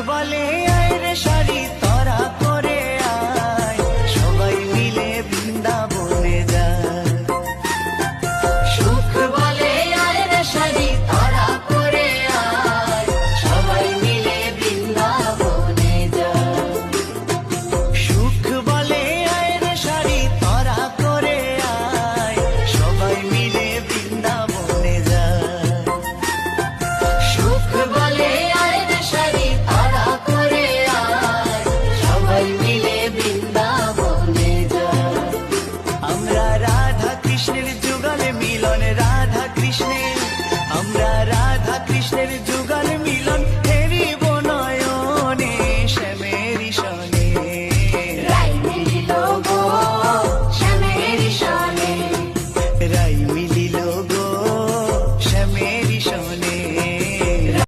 বলে আয় রে শাড়ি তরা করে আয়, সবাই মিলে বৃন্দাবনে যায়। সুখ বলে আয় রে শাড়ি তরা করে আয়, সবাই মিলে বৃন্দাবনে যায়। সুখ বলে আয় রে শাড়ি তরা করে আয়, সবাই মিলে বৃন্দাবনে যায়। সুখ বলে আয় রে শাড়ি তরা করে আয়, সবাই মিলে বৃন্দাবনে যায়। আমরা রাধা কৃষ্ণের যুগল মিলন, রাধা কৃষ্ণের, আমরা রাধা কৃষ্ণের যুগল মিলন